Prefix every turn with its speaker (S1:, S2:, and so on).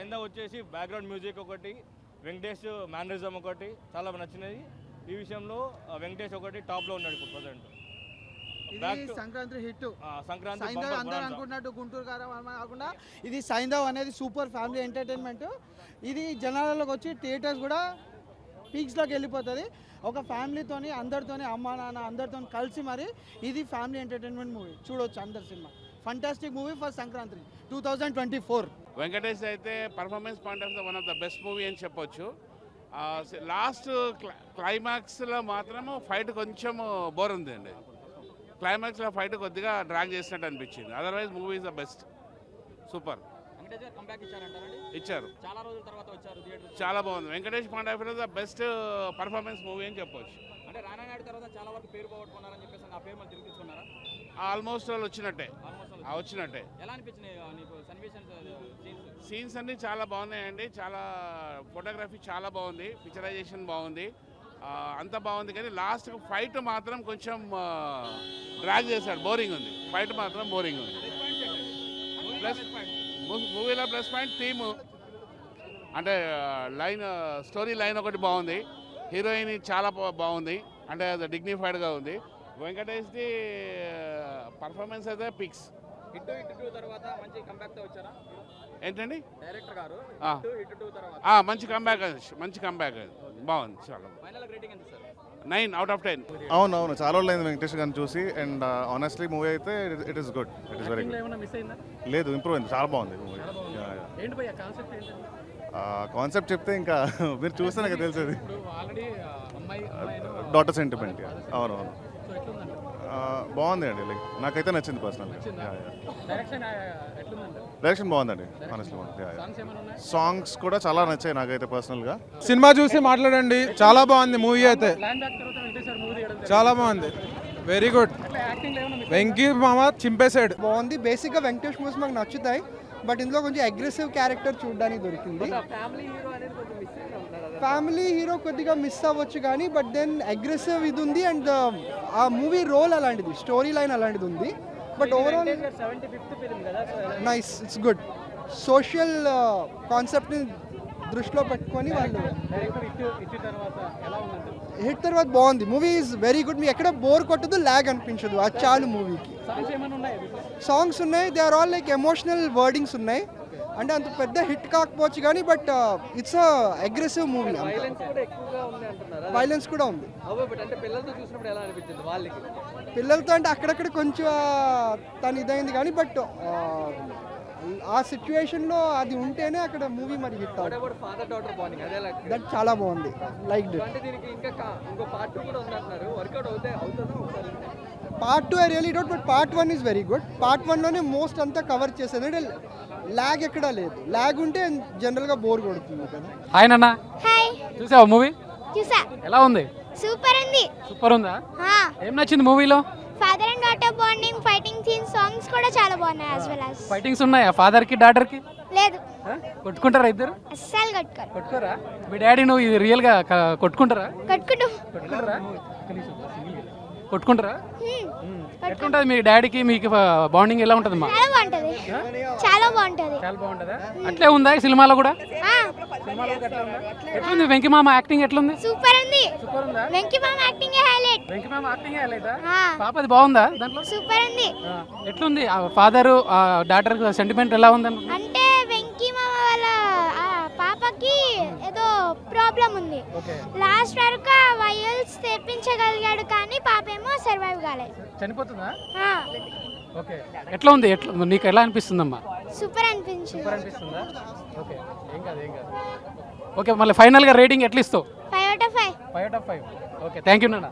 S1: సైంధవ్ వచ్చేసి background music ఒకటి, Venkatesh mannerism ఒకటి చాలా నచ్చినది. ఈ విషయంలో వెంకటేష్ ఒకటి టాప్లో ఉన్నాడు ఇప్పుడు ప్రజెంట్.
S2: ఇది సంక్రాంతి హిట్.
S1: సంక్రాంతి
S2: సైంధవ్ అందరూ అనుకున్నట్టు గుంటూరు కాకుండా ఇది సైంధవ్ అనేది సూపర్ ఫ్యామిలీ ఎంటర్టైన్మెంట్. ఇది జనాలలోకి వచ్చి థియేటర్స్ కూడా పీక్స్లోకి వెళ్ళిపోతుంది. ఒక ఫ్యామిలీతోని అందరితోని అమ్మ నాన్న అందరితో కలిసి మరి ఇది ఫ్యామిలీ ఎంటర్టైన్మెంట్ మూవీ చూడవచ్చు అందరు. Cinema fantastic movie for Sankranti 2024.
S3: Venkatesh అయితే performance point of one of the best movie అని చెప్పొచ్చు. లాస్ట్ క్లైమాక్స్లో మాత్రము ఫైట్ కొంచెం బోర్ ఉందండి. క్లైమాక్స్లో ఫైట్ కొద్దిగా డ్రాగ్ చేసినట్టు అనిపించింది. Otherwise movie is the best, super. ఇచ్చారు, చాలా బాగుంది. Venkatesh point of the best performance movie అని చెప్పొచ్చు. ఆల్మోస్ట్ వాళ్ళు వచ్చినట్టే. సీన్స్ అన్నీ చాలా బాగున్నాయండి. చాలా ఫోటోగ్రఫీ చాలా బాగుంది, పిక్చరైజేషన్ బాగుంది, అంతా బాగుంది. కానీ లాస్ట్ ఫైట్ మాత్రం కొంచెం డ్రాగ్ చేశాడు, బోరింగ్ ఉంది. ఫైట్ మాత్రం బోరింగ్ ఉంది. ప్లస్ మూవీలో ప్లస్ పాయింట్ థీమ్ అంటే లైన్, స్టోరీ లైన్ ఒకటి బాగుంది. హీరోయిన్ చాలా బాగుంది, అంటే అది డిగ్నిఫైడ్గా ఉంది. వెంకటేష్ది పర్ఫార్మెన్స్ అయితే పిక్స్. ఏంటండి మంచి కంబ్యాక్ బాగుంది. చాలా 9 out of 10.
S4: అవునవును, చాలా రోజులైంది వెంకటేష్ గారిని చూసి. అండ్ ఆనెస్ట్లీ మూవీ అయితే it is good, it is very good. లేదు, ఇంప్రూవ్ అయింది, చాలా బాగుంది మూవీ. కాన్సెప్ట్ చెప్తే ఇంకా మీరు చూస్తే నాకు తెలిసేది. Daughter sentiment. అవునవును, బాగుంది అండి. లైక్ నాకైతే నచ్చింది పర్సనల్గా. డైరెక్షన్ బాగుందండి, ఆనెస్ట్లీ బాగుంది. సాంగ్స్ కూడా చాలా నచ్చాయి నాకైతే పర్సనల్గా.
S5: సినిమా చూసి మాట్లాడండి, చాలా బాగుంది మూవీ అయితే, చాలా బాగుంది, వెరీ గుడ్. వెంకీ మామ చింపేశాడు.
S2: బాగుంది. బేసిక్గా వెంకటేష్ మూవీస్ మాకు నచ్చుతాయి, బట్ ఇందులో కొంచెం అగ్రెసివ్ క్యారెక్టర్ చూడడానికి దొరికింది. ఫ్యామిలీ హీరో కొద్దిగా మిస్ అవ్వచ్చు కానీ, బట్ దెన్ అగ్రెసివ్ ఇది ఉంది. అండ్ ఆ మూవీ రోల్ అలాంటిది, స్టోరీ లైన్ అలాంటిది ఉంది. But overall nice, it's good. Social కాన్సెప్ట్ని దృష్టిలో పెట్టుకొని వాళ్ళు హిట్ తర్వాత బాగుంది. Movie is very good. మీకు ఎక్కడ బోర్ కొట్టదు, ల్యాగ్ అనిపించదు, అది చాలు మూవీకి. సాంగ్స్ ఉన్నాయి, they are all like emotional wordings ఉన్నాయి. అంటే అంత పెద్ద హిట్ కాకపోవచ్చు కానీ, but it's aggressive movie. Violence కూడా ఉంది. పిల్లలతో అంటే అక్కడక్కడ కొంచెం తను ఇదైంది కానీ, బట్ ఆ సిచ్యువేషన్లో అది ఉంటేనే అక్కడ మూవీ మరి హిట్ అవుతుంది. దట్ చాలా బాగుంది, like part 2 I really don't, but part 1 is very good. Part 1లోనే మోస్ట్ అంతా కవర్ చేసేది. అంటే ల్యాగ్ ఎక్కడా లేదు. ల్యాగ్ ఉంటే జనరల్గా బోర్ కొడుతుంది కదా.
S6: హాయ్ నాన్న.
S7: హాయ్.
S6: చూసావా మూవీ?
S7: చూసా.
S6: ఎలా ఉంది?
S7: సూపర్ ఉంది.
S6: సూపర్ ఉందా? ఏం నచ్చింది మూవీలో?
S7: Father and daughter bonding, fighting scenes, songs కూడా చాలా బాగున్నాయి. యాజ్ వెల్ యాజ్
S6: ఫైటింగ్స్ ఉన్నాయా ఫాదర్ కి డాటర్ కి?
S7: లేదు.
S6: కొట్టుకుంటారా ఇద్దరు?
S7: అస్సలు
S6: కొట్టుకోరా? మీ డాడీ నువ్వు ఇది రియల్ గా కొట్టుకుంటారా? కొట్టుకుంటారా? ఎట్లుంటది మీ డాడీకి మీకు బాండింగ్? ఎలా ఉంటది?
S7: చాలా బాగుంటది.
S6: అట్లే ఉందా సినిమాలో కూడా? ఎట్లుంది వెంకీ మామ యాక్టింగ్? ఎట్లుంది?
S7: సూపర్ ఉంది. వెంకీ మామ యాక్టింగ్
S6: హైలైట్. పాపది బాగుందా దాంట్లో?
S7: సూపర్ ఉంది.
S6: ఎట్లుంది ఫాదర్ డాటర్ సెంటిమెంట్ ఎలా ఉంది?
S7: అంటే వెంకీ మామ వాళ్ళ పాపకి ఏదో ప్రాబ్లం ఉంది. లాస్ట్ వరకు వైల్స్ తెప్పించగలిగాడు కానీ పాప ఏమో సర్వైవ్ కాలేదు,
S6: చనిపోతుందా? ఓకే. ఎట్లా ఉంది? నీకు ఎలా అనిపిస్తుందమ్మా?
S7: సూపర్ అనిపిస్తుందా?
S6: ఓకే, ఏం కాదు. ఓకే, మళ్ళీ ఫైనల్గా రేటింగ్ ఎట్లా ఇస్తావు?
S7: 5 out of 5.
S6: Okay, thank you నాన్న.